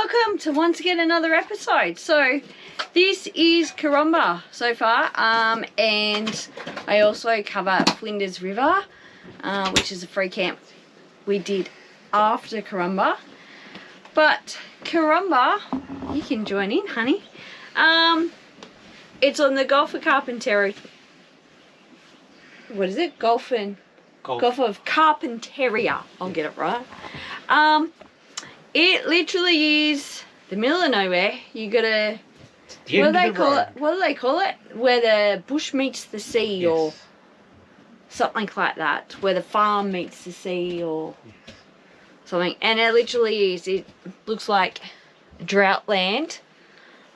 welcome to once again another episode. So this is Karumba so far, and I also cover Flinders River, which is a free camp we did after Karumba. But Karumba, you can join in, honey. It's on the Gulf of Carpentaria. What is it? Gulf of Carpentaria. I'll get it right. It literally is the middle of nowhere. You gotta. What do they call it? What do they call it? Where the bush meets the sea, yes, or something like that. Where the farm meets the sea, or yes, something. And it literally is. It looks like drought land.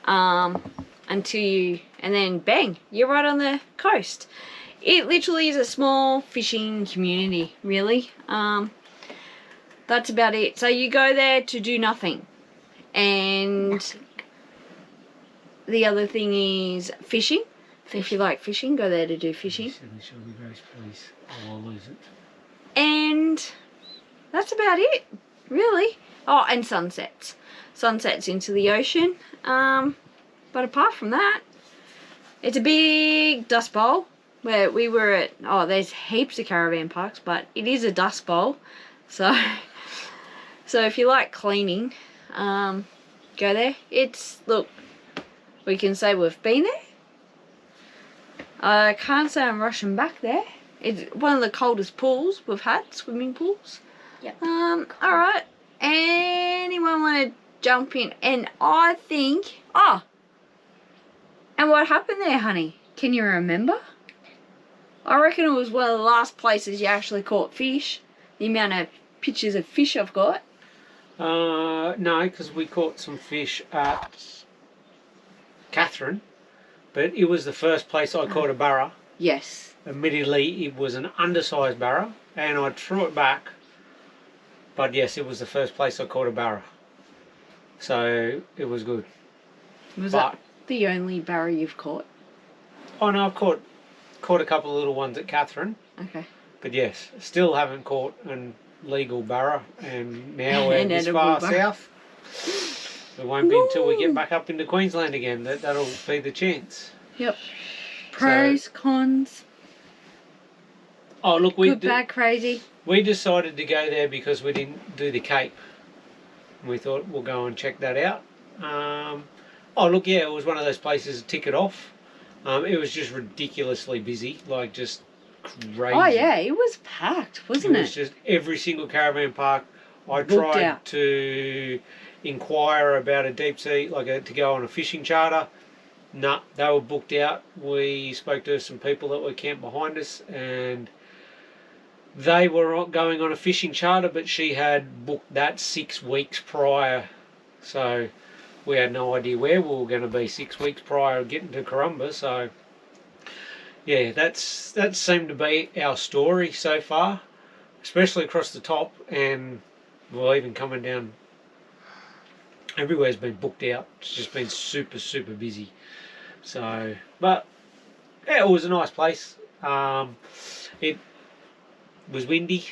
Until you, and then bang, you're right on the coast. It literally is a small fishing community, really. That's about it. So you go there to do nothing. And the other thing is fishing. If you like fishing, go there to do fishing. I'll lose it. And that's about it, really. Oh, and sunsets. Sunsets into the ocean. But apart from that, it's a big dust bowl. Where we were at, oh, there's heaps of caravan parks, but it is a dust bowl. So if you like cleaning, go there. It's, look, we can say we've been there. I can't say I'm rushing back there. It's one of the coldest pools we've had, swimming pools. Yep. Alright. Anyone want to jump in? And I think, and what happened there, honey? Can you remember? I reckon it was one of the last places you actually caught fish. The amount of pictures of fish I've got. No, because we caught some fish at Catherine, but it was the first place I caught a barra. Yes. Admittedly, it was an undersized barra, and I threw it back. But yes, it was the first place I caught a barra. So it was good. Was that the only barra you've caught? Oh no, I've caught a couple of little ones at Catherine. Okay. But yes, still haven't caught an legal barra, and now we're this far south. It won't be until we get back up into Queensland again that'll be the chance. Yep. Pros, cons. Oh look, good, bad, crazy. We decided to go there because we didn't do the Cape. We thought we'll go and check that out. Oh look, yeah, it was one of those places to tick it off. It was just ridiculously busy, like just crazy. Oh yeah, it was packed, wasn't it? It was just every single caravan park. I tried to inquire about a deep sea, to go on a fishing charter. Nah, they were booked out. We spoke to some people that were camped behind us, and they were going on a fishing charter, but she had booked that 6 weeks prior. So we had no idea where we were going to be 6 weeks prior to getting to Karumba. So yeah, that seemed to be our story so far, especially across the top, and well, even coming down, everywhere's been booked out. It's just been super busy. So, but yeah, it was a nice place. It was windy.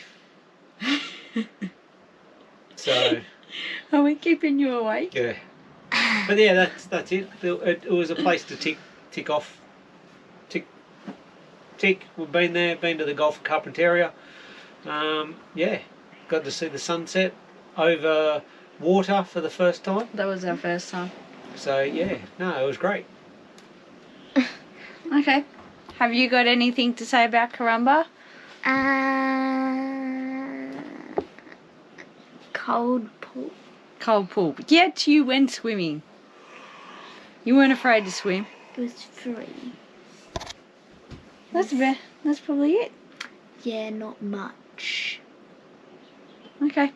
So are we keeping you awake? Yeah. But yeah, that's it. It was a place to tick off. Tick. We've been there. Been to the Gulf of Carpentaria. Yeah, got to see the sunset over water for the first time. That was our first time. So yeah, no, it was great. Okay. Have you got anything to say about Karumba? Cold pool. Cold pool. Yet you went swimming. You weren't afraid to swim. It was free. That's probably it. Yeah, not much. Okay.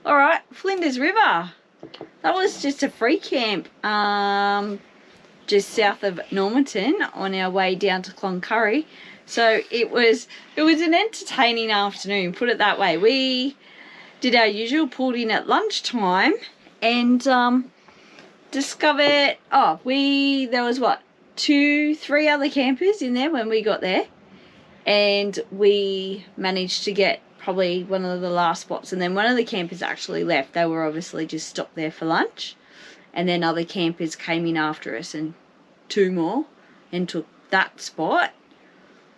Alright, Flinders River. That was just a free camp. Just south of Normanton on our way down to Cloncurry. So it was an entertaining afternoon, put it that way. We did our usual, pulled in at lunchtime, and discovered there was 2-3 other campers in there when we got there, and we managed to get probably one of the last spots. And then one of the campers actually left. They were obviously just stopped there for lunch. And then other campers came in after us, and 2 more, and took that spot.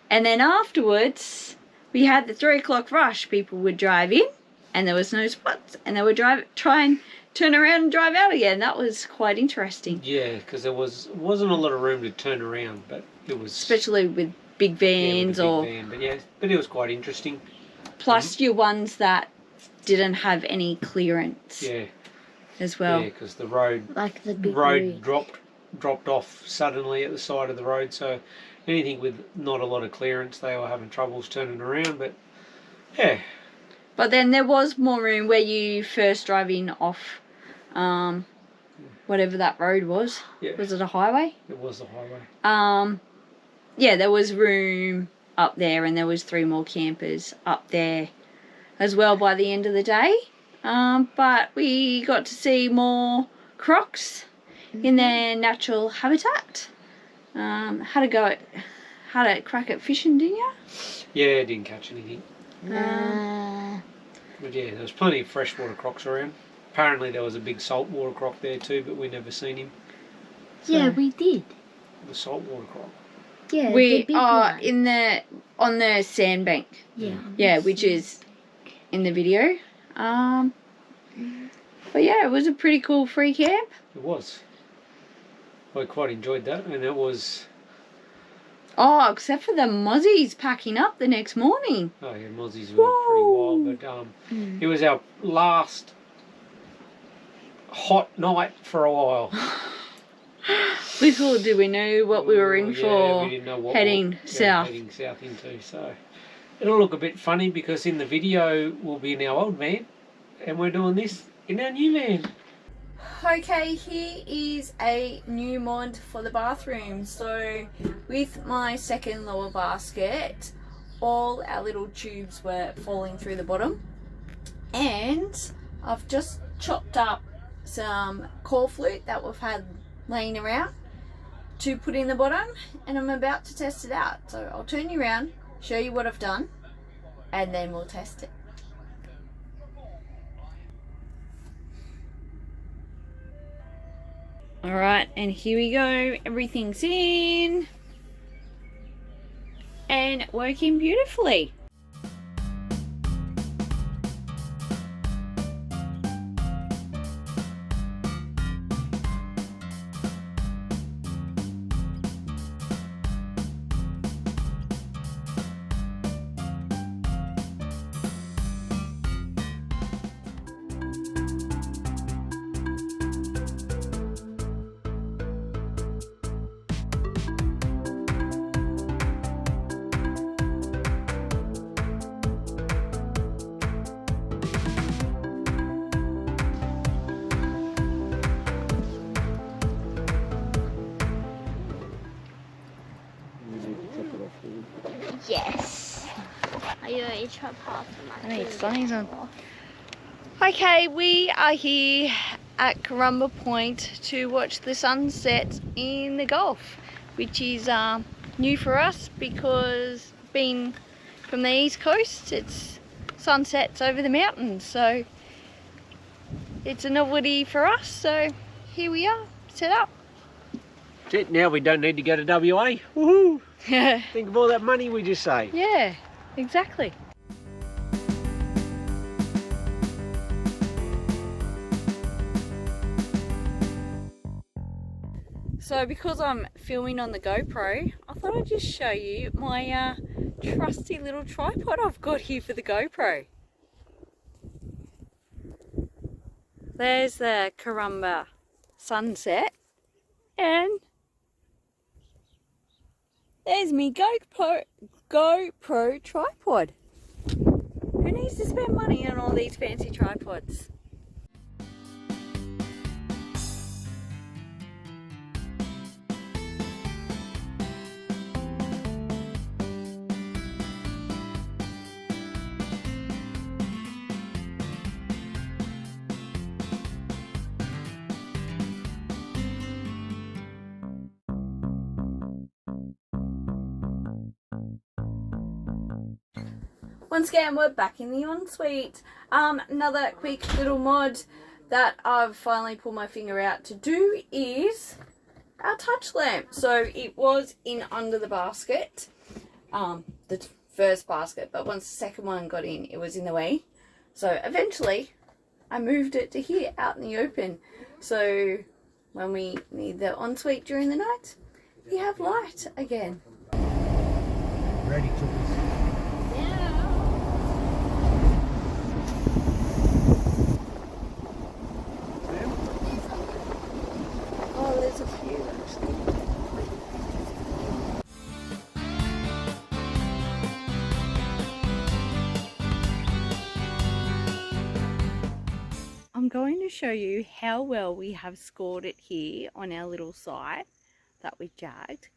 And then afterwards, we had the 3 o'clock rush. People would drive in, and there was no spots, and they would try and turn around and drive out again. That was quite interesting. Yeah, because wasn't a lot of room to turn around, but it was... Especially with big vans but it was quite interesting. Plus your ones that didn't have any clearance. Yeah. As well. Yeah, because the road... Like the big road dropped off suddenly at the side of the road, so anything with not a lot of clearance, they were having troubles turning around, but yeah. But then there was more room where you first drive in off whatever that road was. Yeah. Was it a highway? It was a highway. Yeah, there was room up there, and there was 3 more campers up there as well by the end of the day. But we got to see more crocs in their natural habitat. Had a crack at fishing, didn't you? Yeah, didn't catch anything. Nah. But yeah, there was plenty of freshwater crocs around. Apparently there was a big saltwater croc there too, but we never seen him. So, yeah, we did. The saltwater croc. Yeah, we the big are one. on the sandbank. Yeah. Yeah, which is in the video. But yeah, it was a pretty cool free camp. It was. I quite enjoyed that, and it was... Oh, except for the mozzies packing up the next morning. Oh yeah, mozzies were pretty wild, but it was our last hot night for a while. Little did we know what we were in for, we didn't know what heading south. Heading south into, so it'll look a bit funny because in the video we'll be in our old van and we're doing this in our new van. Okay, here is a new mod for the bathroom. So with my second lower basket, all our little tubes were falling through the bottom, and I've just chopped up some core flute that we've had laying around to put in the bottom, and I'm about to test it out. So I'll turn you around, show you what I've done, and then we'll test it. Alright, and here we go. Everything's in and working beautifully. Yes. I already chopped half of my sunny's on. Okay, we are here at Karumba Point to watch the sunset in the Gulf, which is new for us because being from the east coast, it's sunsets over the mountains, so it's a novelty for us. So here we are, set up. That's it, now we don't need to go to WA. Woohoo! Think of all that money we just saved. Yeah, exactly. So because I'm filming on the GoPro, I thought I'd just show you my trusty little tripod I've got here for the GoPro. There's the Karumba sunset, and there's me GoPro tripod. Who needs to spend money on all these fancy tripods? Once again, we're back in the ensuite. Another quick little mod that I've finally pulled my finger out to do is our touch lamp. So it was in under the basket, the first basket, but once the second one got in, it was in the way. So eventually I moved it to here out in the open. So when we need the ensuite during the night, we have light again. Ready to Oh, there's a few actually. I'm going to show you how well we have scored it here on our little site that we jagged.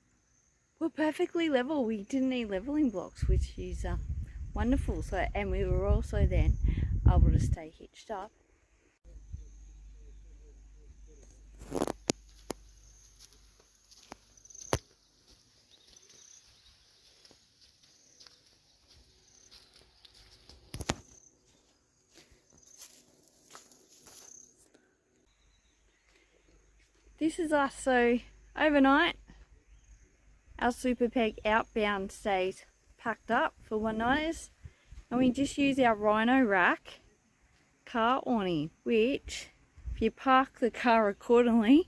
We're perfectly level. We didn't need leveling blocks, which is wonderful. So, and we were also then able to stay hitched up. This is us. So overnight, our Super Peg outbound stays packed up for one nighters, and we just use our Rhino rack car awning, which if you park the car accordingly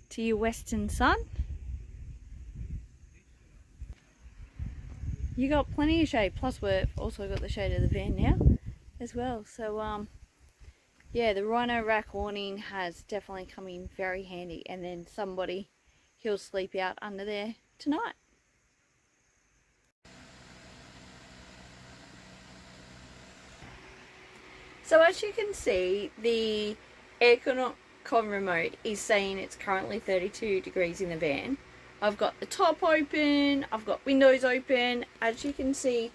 to your western sun, you got plenty of shade. Plus we've also got the shade of the van now as well. So yeah, the Rhino rack awning has definitely come in very handy, and then somebody, he'll sleep out under there tonight. So as you can see, the aircon remote is saying it's currently 32 degrees in the van. I've got the top open, I've got windows open. As you can see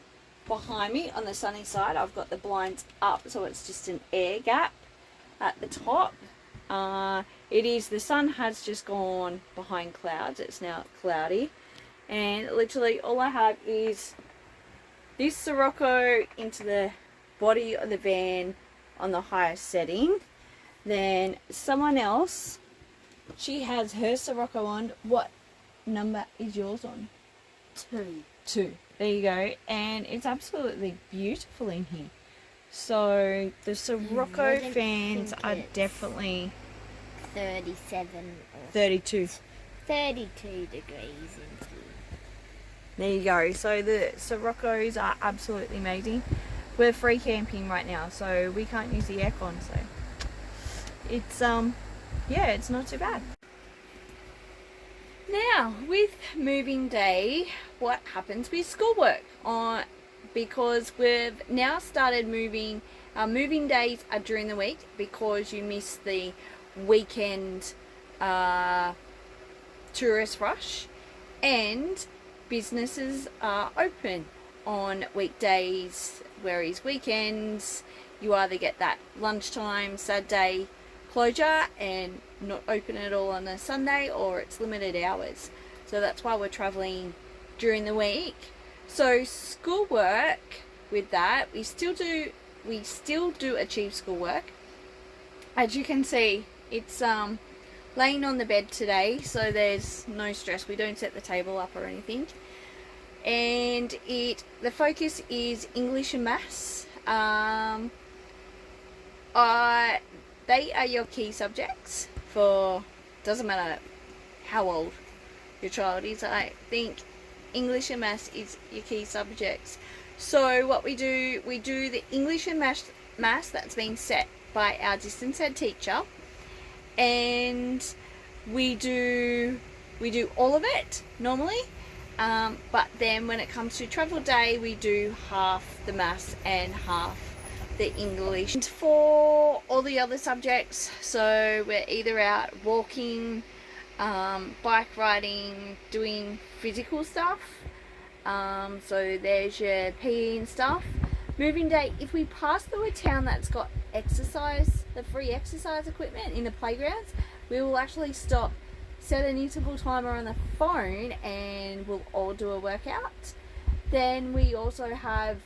behind me on the sunny side, I've got the blinds up, so it's just an air gap at the top. The sun has just gone behind clouds. It's now cloudy, and literally all I have is this Sirocco into the body of the van on the highest setting. Then someone else, she has her Sirocco on. What number is yours on? 2. There you go. And it's absolutely beautiful in here. So the Sirocco fans are definitely 37 or 32. 32 degrees in here. There you go. So the Siroccos are absolutely amazing. We're free camping right now, so we can't use the aircon, so it's yeah, it's not too bad. Now with moving day, what happens with schoolwork? Because we've now started moving. Our moving days are during the week because you miss the weekend tourist rush, and businesses are open on weekdays, whereas weekends you either get that lunchtime Saturday closure and not open at all on a Sunday, or it's limited hours. So that's why we're traveling during the week. So schoolwork, with that, we still do achieve schoolwork. As you can see, it's laying on the bed today, so there's no stress. We don't set the table up or anything. And the focus is English and Maths. They are your key subjects for, doesn't matter how old your child is. I think English and Maths is your key subjects. So what we do the English and Maths that's been set by our distance ed teacher, and we do all of it normally. But then when it comes to travel day, we do half the Maths and half the English. And for all the other subjects, so we're either out walking, bike riding, doing physical stuff. So there's your PE and stuff. Moving day, if we pass through a town that's got exercise, the free exercise equipment in the playgrounds, we will actually stop, set an interval timer on the phone, and we'll all do a workout. Then we also have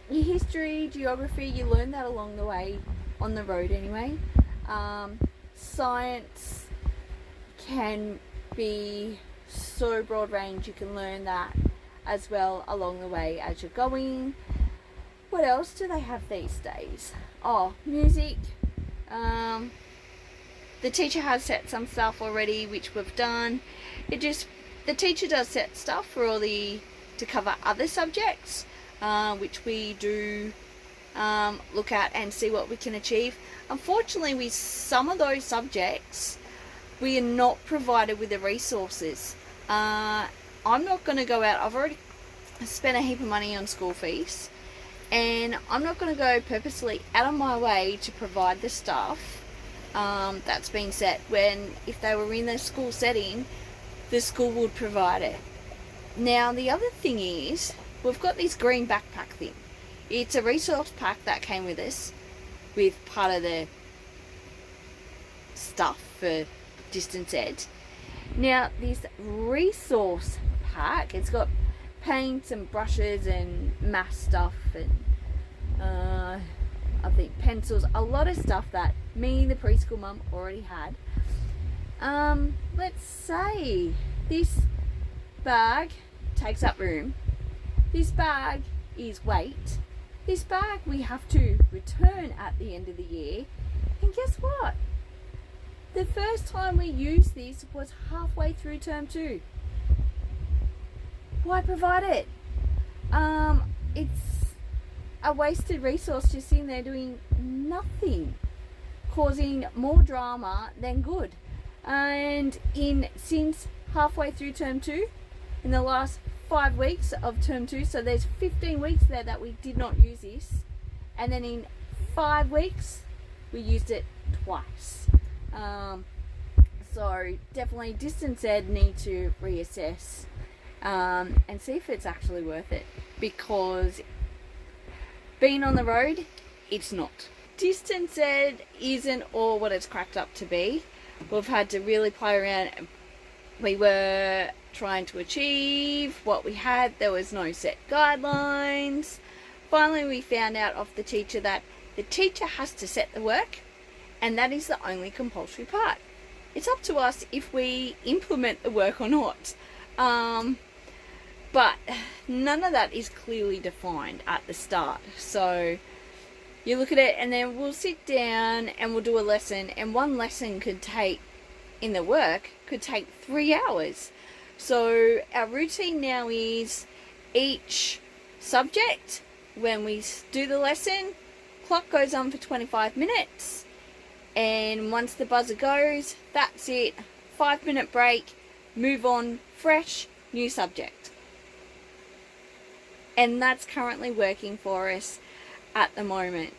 your history, geography, you learn that along the way, on the road anyway. Science can be so broad range, you can learn that as well along the way as you're going. What else do they have these days? Oh, music. The teacher has set some stuff already, which we've done. The teacher does set stuff for to cover other subjects, which we do look at and see what we can achieve. Unfortunately, with some of those subjects, we are not provided with the resources. I'm not going to go out. I've already spent a heap of money on school fees, and I'm not going to go purposely out of my way to provide the stuff that's been set, when if they were in the school setting, the school would provide it. Now, the other thing is, we've got this green backpack thing. It's a resource pack that came with us, with part of the stuff for distance ed. Now, this resource pack, it's got paints and brushes and math stuff and I think pencils, a lot of stuff that me, the preschool mum, already had. Let's say this bag takes up room. This bag is weight. This bag we have to return at the end of the year. And guess what? The first time we used this was halfway through term 2. Why provide it? It's a wasted resource just sitting there doing nothing, causing more drama than good. And since halfway through term 2, in the last 5 weeks of term 2, so there's 15 weeks there that we did not use this, and then in 5 weeks we used it twice. So definitely distance ed need to reassess and see if it's actually worth it, because being on the road, it's not. Distance ed isn't all what it's cracked up to be. We've had to really play around. We were trying to achieve what we had. There was no set guidelines. Finally, we found out off the teacher that the teacher has to set the work, and that is the only compulsory part. It's up to us if we implement the work or not. But none of that is clearly defined at the start. So you look at it, and then we'll sit down and we'll do a lesson, and one lesson could take 3 hours. So our routine now is each subject, when we do the lesson, clock goes on for 25 minutes, and once the buzzer goes, that's it. 5-minute break, move on, fresh, new subject. And that's currently working for us at the moment.